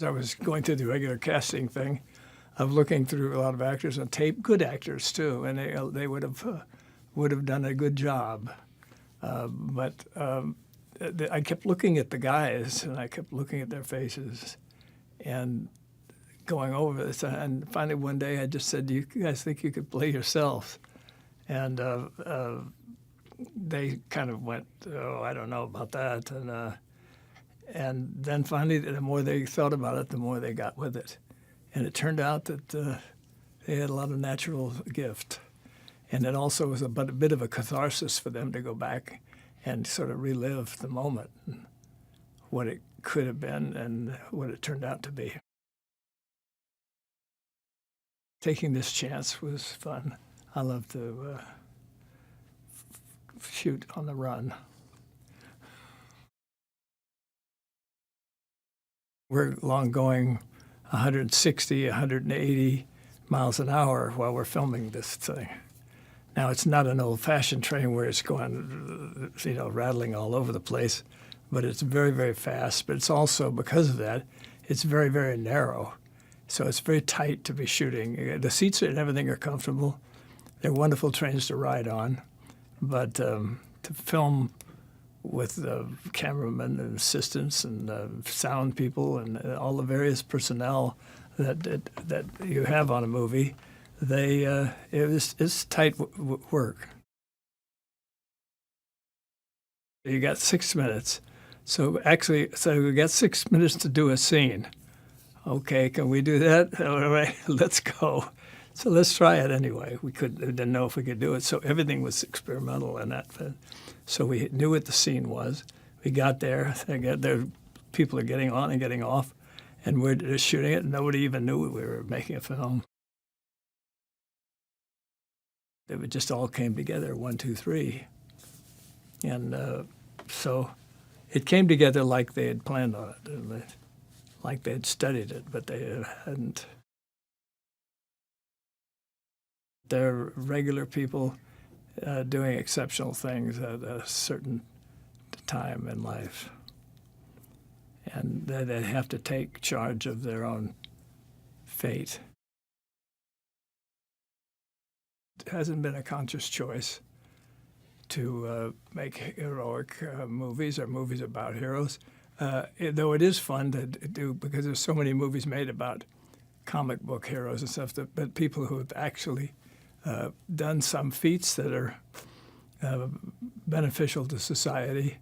I was going through the regular casting thing of looking through a lot of actors on tape, good actors too, and they would have done a good job. But I kept looking at the guys, and I kept looking at their faces, and going over this. And finally, one day, I just said, "Do you guys think you could play yourselves?" And they kind of went, "Oh, I don't know about that." And then finally, the more they thought about it, the more they got with it. And it turned out that they had a lot of natural gift. And it also was a bit of a catharsis for them to go back and sort of relive the moment, and what it could have been and what it turned out to be. Taking this chance was fun. I love to shoot on the run. We're long going 160, 180 miles an hour while we're filming this thing. Now, it's not an old-fashioned train where it's going, rattling all over the place, but it's very, very fast. But it's also, because of that, it's very, very narrow. So it's very tight to be shooting. The seats and everything are comfortable. They're wonderful trains to ride on. But to film with cameramen and assistants and sound people and all the various personnel that you have on a movie, it's tight work. You got 6 minutes. So we got 6 minutes to do a scene. Okay, can we do that? All right, let's go. So let's try it anyway. We didn't know if we could do it, so everything was experimental in that. So we knew what the scene was. We got there. People are getting on and getting off, and we're just shooting it. Nobody even knew we were making a film. It just all came together, 1, 2, 3. And so it came together like they had planned on it, like they had studied it, but they hadn't. They're regular people doing exceptional things at a certain time in life. And they have to take charge of their own fate. It hasn't been a conscious choice to make heroic movies or movies about heroes, though it is fun to do because there's so many movies made about comic book heroes and stuff, but people who have actually done some feats that are beneficial to society.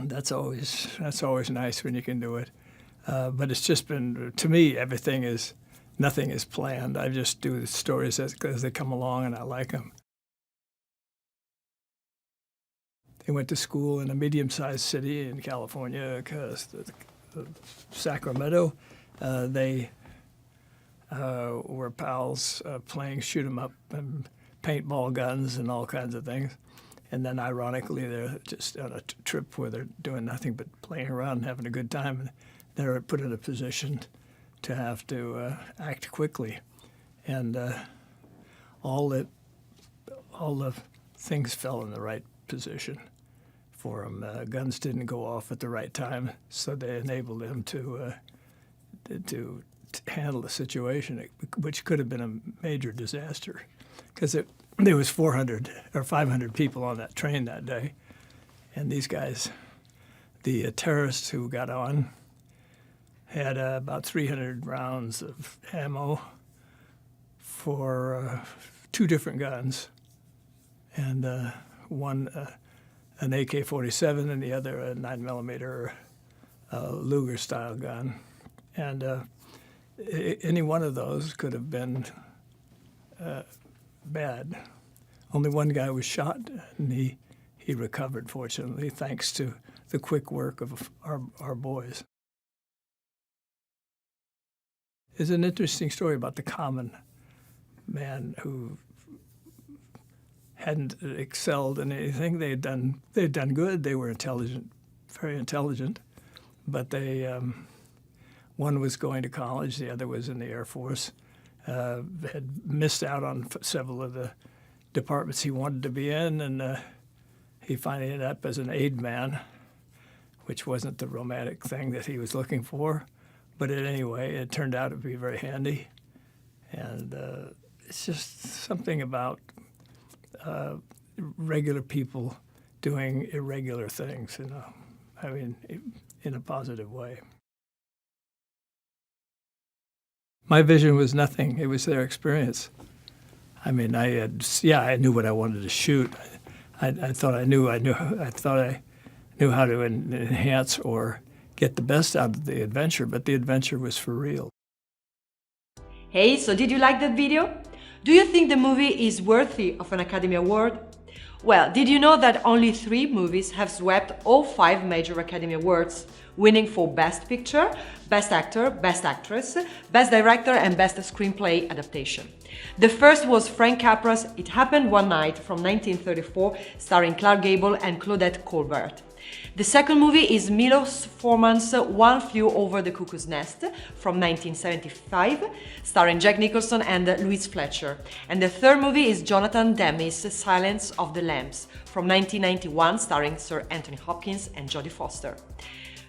That's always nice when you can do it. But it's just been, to me, nothing is planned. I just do the stories as they come along, and I like them. They went to school in a medium-sized city in California, Sacramento. They were pals playing shoot 'em up and paintball guns and all kinds of things. And then, ironically, they're just on a trip where they're doing nothing but playing around and having a good time. And they're put in a position to have to act quickly. And all the things fell in the right position for them. Guns didn't go off at the right time, so they enabled them to handle the situation, which could have been a major disaster, because there was 400 or 500 people on that train that day, and these guys, the terrorists who got on, had about 300 rounds of ammo for 2 different guns, and one an AK-47 and the other a 9mm Luger-style gun, and any one of those could have been bad. Only one guy was shot, and he recovered, fortunately, thanks to the quick work of our boys. It's an interesting story about the common man who hadn't excelled in anything. They'd done good. They were intelligent, very intelligent, but one was going to college, the other was in the Air Force. Had missed out on several of the departments he wanted to be in, and he finally ended up as an aide man, which wasn't the romantic thing that he was looking for. But anyway, it turned out to be very handy. And it's just something about regular people doing irregular things, I mean, in a positive way. My vision was nothing. It was their experience. I mean, I knew what I wanted to shoot. I thought I knew how to enhance or get the best out of the adventure, but the adventure was for real. Hey, so did you like that video? Do you think the movie is worthy of an Academy Award? Well, did you know that only 3 movies have swept all 5 major Academy Awards, winning for Best Picture, Best Actor, Best Actress, Best Director and Best Screenplay Adaptation? The first was Frank Capra's It Happened One Night from 1934, starring Clark Gable and Claudette Colbert. The second movie is Milos Forman's One Flew Over the Cuckoo's Nest from 1975, starring Jack Nicholson and Louise Fletcher. And the third movie is Jonathan Demme's Silence of the Lambs from 1991, starring Sir Anthony Hopkins and Jodie Foster.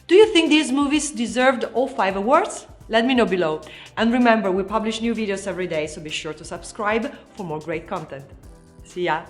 Do you think these movies deserved all 5 awards? Let me know below. And remember, we publish new videos every day, so be sure to subscribe for more great content. See ya!